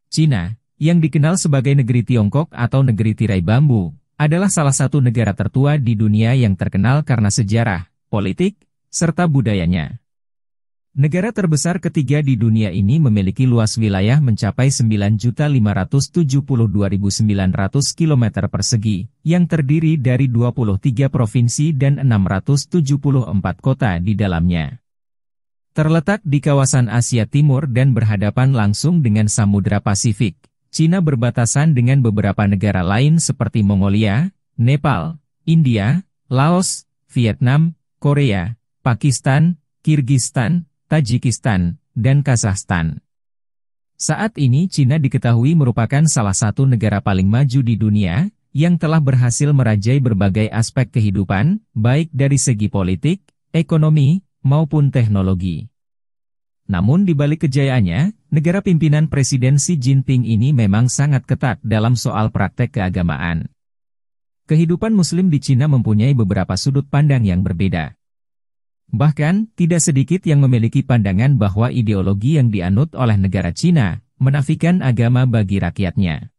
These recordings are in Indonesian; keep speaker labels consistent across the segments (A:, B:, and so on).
A: Cina, yang dikenal sebagai negeri Tiongkok atau negeri tirai bambu, adalah salah satu negara tertua di dunia yang terkenal karena sejarah, politik, serta budayanya. Negara terbesar ketiga di dunia ini memiliki luas wilayah mencapai 9.572.900 km persegi, yang terdiri dari 23 provinsi dan 674 kota di dalamnya. Terletak di kawasan Asia Timur dan berhadapan langsung dengan Samudra Pasifik, Cina berbatasan dengan beberapa negara lain seperti Mongolia, Nepal, India, Laos, Vietnam, Korea, Pakistan, Kirgistan, Tajikistan, dan Kazakhstan. Saat ini Cina diketahui merupakan salah satu negara paling maju di dunia, yang telah berhasil merajai berbagai aspek kehidupan, baik dari segi politik, ekonomi, maupun teknologi. Namun di balik kejayaannya, negara pimpinan Presiden Xi Jinping ini memang sangat ketat dalam soal praktek keagamaan. Kehidupan Muslim di Cina mempunyai beberapa sudut pandang yang berbeda. Bahkan, tidak sedikit yang memiliki pandangan bahwa ideologi yang dianut oleh negara Cina menafikan agama bagi rakyatnya.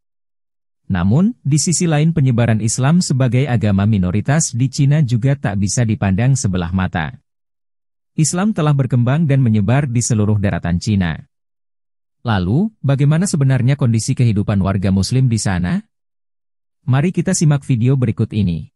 A: Namun, di sisi lain penyebaran Islam sebagai agama minoritas di Cina juga tak bisa dipandang sebelah mata. Islam telah berkembang dan menyebar di seluruh daratan Cina. Lalu, bagaimana sebenarnya kondisi kehidupan warga Muslim di sana? Mari kita simak video berikut ini.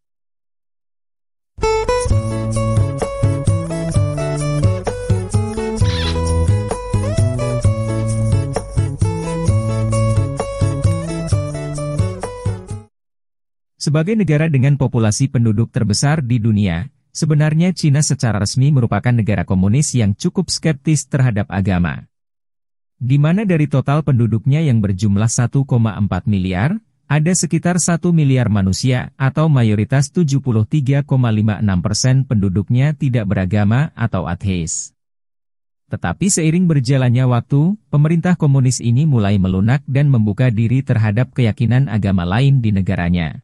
A: Sebagai negara dengan populasi penduduk terbesar di dunia, sebenarnya Cina secara resmi merupakan negara komunis yang cukup skeptis terhadap agama. Di mana dari total penduduknya yang berjumlah 1,4 miliar, ada sekitar 1 miliar manusia atau mayoritas 73,56% penduduknya tidak beragama atau ateis. Tetapi seiring berjalannya waktu, pemerintah komunis ini mulai melunak dan membuka diri terhadap keyakinan agama lain di negaranya.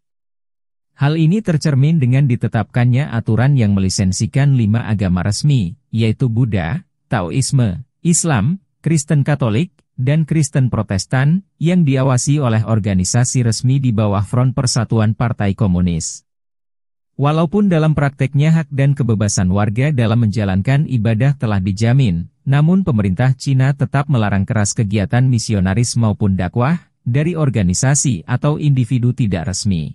A: Hal ini tercermin dengan ditetapkannya aturan yang melisensikan 5 agama resmi, yaitu Buddha, Taoisme, Islam, Kristen Katolik, dan Kristen Protestan, yang diawasi oleh organisasi resmi di bawah Front Persatuan Partai Komunis. Walaupun dalam prakteknya hak dan kebebasan warga dalam menjalankan ibadah telah dijamin, namun pemerintah Cina tetap melarang keras kegiatan misionaris maupun dakwah dari organisasi atau individu tidak resmi.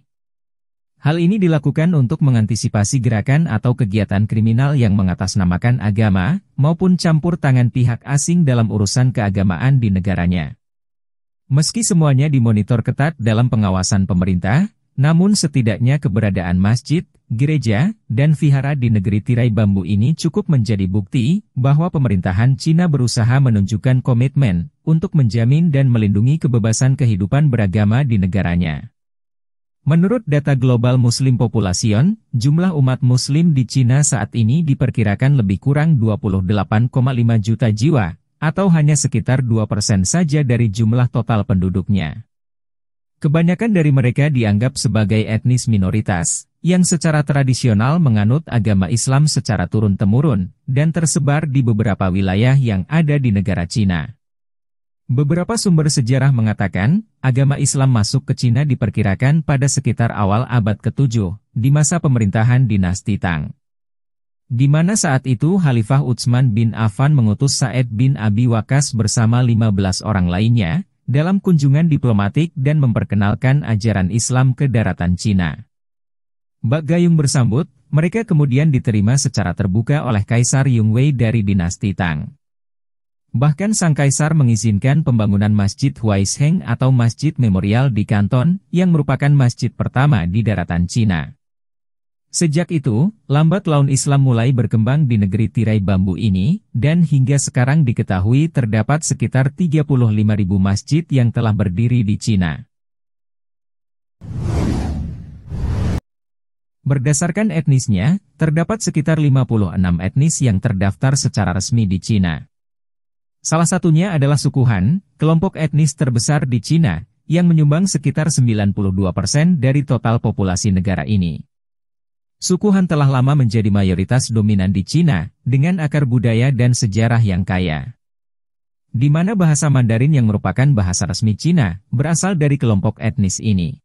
A: Hal ini dilakukan untuk mengantisipasi gerakan atau kegiatan kriminal yang mengatasnamakan agama, maupun campur tangan pihak asing dalam urusan keagamaan di negaranya. Meski semuanya dimonitor ketat dalam pengawasan pemerintah, namun setidaknya keberadaan masjid, gereja, dan vihara di negeri tirai bambu ini cukup menjadi bukti bahwa pemerintahan Cina berusaha menunjukkan komitmen untuk menjamin dan melindungi kebebasan kehidupan beragama di negaranya. Menurut data Global Muslim Population, jumlah umat Muslim di Cina saat ini diperkirakan lebih kurang 28,5 juta jiwa, atau hanya sekitar 2% saja dari jumlah total penduduknya. Kebanyakan dari mereka dianggap sebagai etnis minoritas, yang secara tradisional menganut agama Islam secara turun-temurun, dan tersebar di beberapa wilayah yang ada di negara Cina. Beberapa sumber sejarah mengatakan, agama Islam masuk ke Cina diperkirakan pada sekitar awal abad ke-7, di masa pemerintahan dinasti Tang. Di mana saat itu Khalifah Utsman bin Affan mengutus Sa'ed bin Abi Waqqas bersama 15 orang lainnya, dalam kunjungan diplomatik dan memperkenalkan ajaran Islam ke daratan Cina. Bak gayung bersambut, mereka kemudian diterima secara terbuka oleh Kaisar Yongwei dari dinasti Tang. Bahkan sang kaisar mengizinkan pembangunan Masjid Huaisheng atau Masjid Memorial di Kanton, yang merupakan masjid pertama di daratan Cina. Sejak itu, lambat laun Islam mulai berkembang di negeri tirai bambu ini, dan hingga sekarang diketahui terdapat sekitar 35.000 masjid yang telah berdiri di Cina. Berdasarkan etnisnya, terdapat sekitar 56 etnis yang terdaftar secara resmi di Cina. Salah satunya adalah suku Han, kelompok etnis terbesar di Cina, yang menyumbang sekitar 92% dari total populasi negara ini. Suku Han telah lama menjadi mayoritas dominan di Cina, dengan akar budaya dan sejarah yang kaya. di mana bahasa Mandarin yang merupakan bahasa resmi Cina, berasal dari kelompok etnis ini.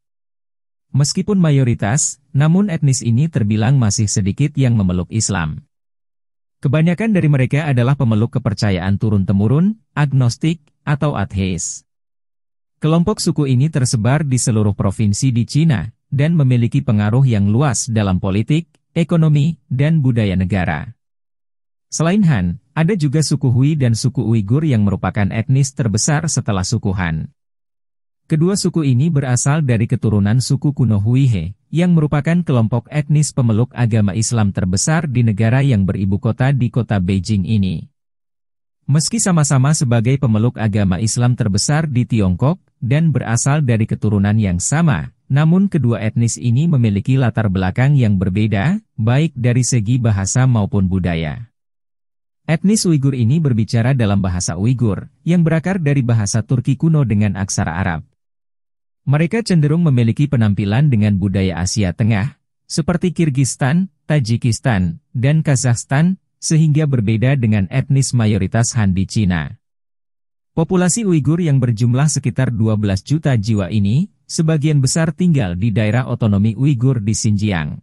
A: Meskipun mayoritas, namun etnis ini terbilang masih sedikit yang memeluk Islam. Kebanyakan dari mereka adalah pemeluk kepercayaan turun-temurun, agnostik, atau ateis. Kelompok suku ini tersebar di seluruh provinsi di Cina, dan memiliki pengaruh yang luas dalam politik, ekonomi, dan budaya negara. Selain Han, ada juga suku Hui dan suku Uighur yang merupakan etnis terbesar setelah suku Han. Kedua suku ini berasal dari keturunan suku kuno Huihe, yang merupakan kelompok etnis pemeluk agama Islam terbesar di negara yang beribu kota di kota Beijing ini. Meski sama-sama sebagai pemeluk agama Islam terbesar di Tiongkok, dan berasal dari keturunan yang sama, namun kedua etnis ini memiliki latar belakang yang berbeda, baik dari segi bahasa maupun budaya. Etnis Uighur ini berbicara dalam bahasa Uighur, yang berakar dari bahasa Turki kuno dengan aksara Arab. Mereka cenderung memiliki penampilan dengan budaya Asia Tengah, seperti Kirgistan, Tajikistan, dan Kazakhstan, sehingga berbeda dengan etnis mayoritas Han di Cina. Populasi Uighur yang berjumlah sekitar 12 juta jiwa ini, sebagian besar tinggal di daerah otonomi Uighur di Xinjiang.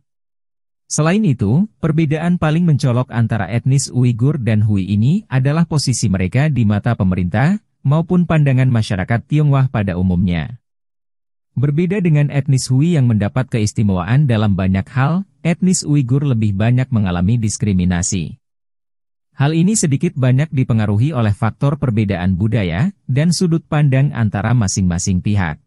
A: Selain itu, perbedaan paling mencolok antara etnis Uighur dan Hui ini adalah posisi mereka di mata pemerintah, maupun pandangan masyarakat Tionghoa pada umumnya. Berbeda dengan etnis Hui yang mendapat keistimewaan dalam banyak hal, etnis Uighur lebih banyak mengalami diskriminasi. Hal ini sedikit banyak dipengaruhi oleh faktor perbedaan budaya, dan sudut pandang antara masing-masing pihak.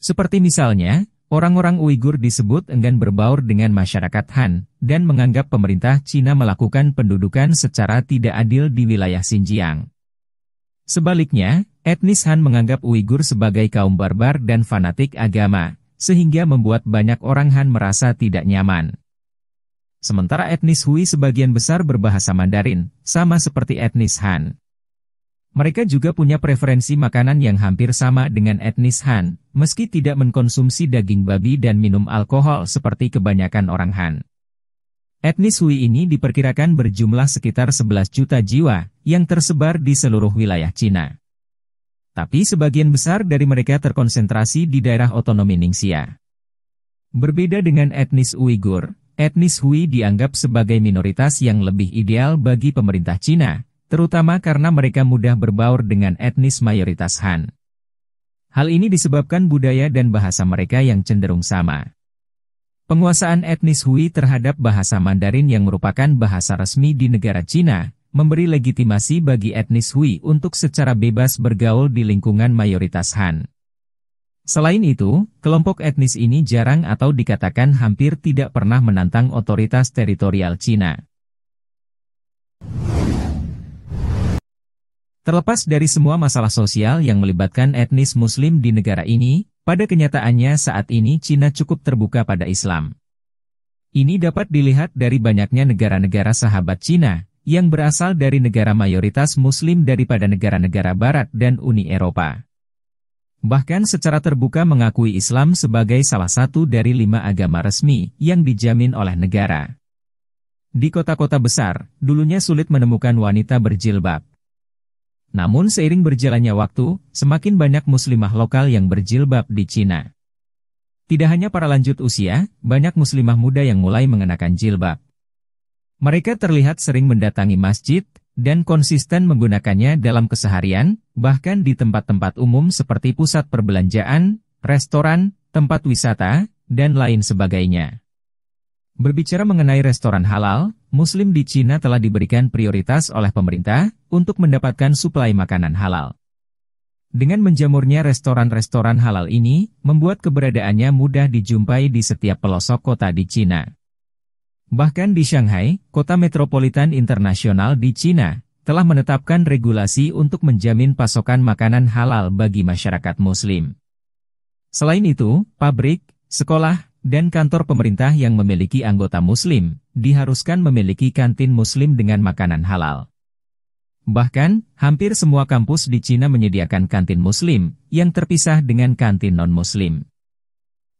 A: Seperti misalnya, orang-orang Uighur disebut enggan berbaur dengan masyarakat Han, dan menganggap pemerintah Cina melakukan pendudukan secara tidak adil di wilayah Xinjiang. Sebaliknya, etnis Han menganggap Uighur sebagai kaum barbar dan fanatik agama, sehingga membuat banyak orang Han merasa tidak nyaman. Sementara etnis Hui sebagian besar berbahasa Mandarin, sama seperti etnis Han. Mereka juga punya preferensi makanan yang hampir sama dengan etnis Han, meski tidak mengkonsumsi daging babi dan minum alkohol seperti kebanyakan orang Han. Etnis Hui ini diperkirakan berjumlah sekitar 11 juta jiwa, yang tersebar di seluruh wilayah Cina. Tapi sebagian besar dari mereka terkonsentrasi di daerah otonomi Ningxia. Berbeda dengan etnis Uighur, etnis Hui dianggap sebagai minoritas yang lebih ideal bagi pemerintah Cina, terutama karena mereka mudah berbaur dengan etnis mayoritas Han. Hal ini disebabkan budaya dan bahasa mereka yang cenderung sama. Penguasaan etnis Hui terhadap bahasa Mandarin yang merupakan bahasa resmi di negara Cina, memberi legitimasi bagi etnis Hui untuk secara bebas bergaul di lingkungan mayoritas Han. Selain itu, kelompok etnis ini jarang atau dikatakan hampir tidak pernah menantang otoritas teritorial Cina. Terlepas dari semua masalah sosial yang melibatkan etnis Muslim di negara ini, pada kenyataannya saat ini Cina cukup terbuka pada Islam. Ini dapat dilihat dari banyaknya negara-negara sahabat Cina, yang berasal dari negara mayoritas Muslim daripada negara-negara Barat dan Uni Eropa. Bahkan secara terbuka mengakui Islam sebagai salah satu dari 5 agama resmi yang dijamin oleh negara. Di kota-kota besar, dulunya sulit menemukan wanita berjilbab. Namun seiring berjalannya waktu, semakin banyak muslimah lokal yang berjilbab di Cina. Tidak hanya para lanjut usia, banyak muslimah muda yang mulai mengenakan jilbab. Mereka terlihat sering mendatangi masjid, dan konsisten menggunakannya dalam keseharian, bahkan di tempat-tempat umum seperti pusat perbelanjaan, restoran, tempat wisata, dan lain sebagainya. Berbicara mengenai restoran halal, Muslim di Cina telah diberikan prioritas oleh pemerintah untuk mendapatkan suplai makanan halal. Dengan menjamurnya restoran-restoran halal ini, membuat keberadaannya mudah dijumpai di setiap pelosok kota di Cina. Bahkan di Shanghai, kota metropolitan internasional di Cina, telah menetapkan regulasi untuk menjamin pasokan makanan halal bagi masyarakat Muslim. Selain itu, pabrik, sekolah, dan kantor pemerintah yang memiliki anggota Muslim, diharuskan memiliki kantin Muslim dengan makanan halal. Bahkan, hampir semua kampus di Cina menyediakan kantin Muslim, yang terpisah dengan kantin non-Muslim.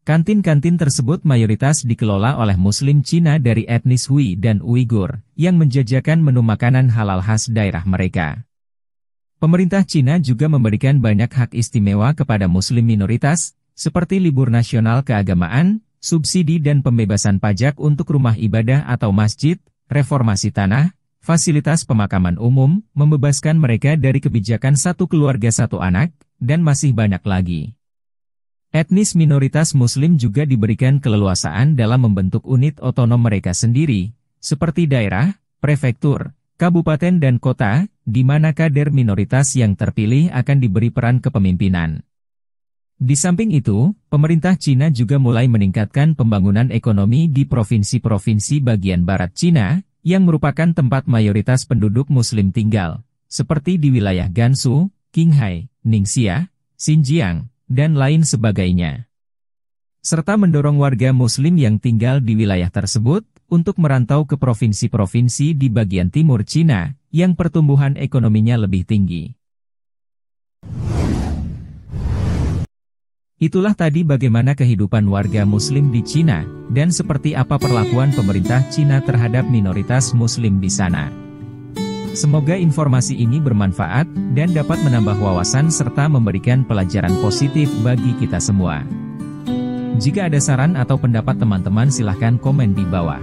A: Kantin-kantin tersebut mayoritas dikelola oleh Muslim Cina dari etnis Hui dan Uighur, yang menjajakan menu makanan halal khas daerah mereka. Pemerintah Cina juga memberikan banyak hak istimewa kepada Muslim minoritas, seperti libur nasional keagamaan, subsidi dan pembebasan pajak untuk rumah ibadah atau masjid, reformasi tanah, fasilitas pemakaman umum, membebaskan mereka dari kebijakan satu keluarga satu anak, dan masih banyak lagi. Etnis minoritas Muslim juga diberikan keleluasaan dalam membentuk unit otonom mereka sendiri, seperti daerah, prefektur, kabupaten dan kota, di mana kader minoritas yang terpilih akan diberi peran kepemimpinan. Di samping itu, pemerintah Cina juga mulai meningkatkan pembangunan ekonomi di provinsi-provinsi bagian barat Cina, yang merupakan tempat mayoritas penduduk Muslim tinggal, seperti di wilayah Gansu, Qinghai, Ningxia, Xinjiang, dan lain sebagainya. Serta mendorong warga Muslim yang tinggal di wilayah tersebut untuk merantau ke provinsi-provinsi di bagian timur Cina, yang pertumbuhan ekonominya lebih tinggi. Itulah tadi bagaimana kehidupan warga Muslim di Cina, dan seperti apa perlakuan pemerintah Cina terhadap minoritas Muslim di sana. Semoga informasi ini bermanfaat, dan dapat menambah wawasan serta memberikan pelajaran positif bagi kita semua. Jika ada saran atau pendapat teman-teman silahkan komen di bawah.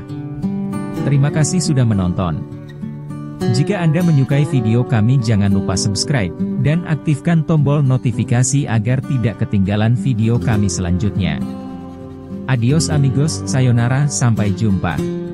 A: Terima kasih sudah menonton. Jika Anda menyukai video kami jangan lupa subscribe, dan aktifkan tombol notifikasi agar tidak ketinggalan video kami selanjutnya. Adios amigos, sayonara, sampai jumpa.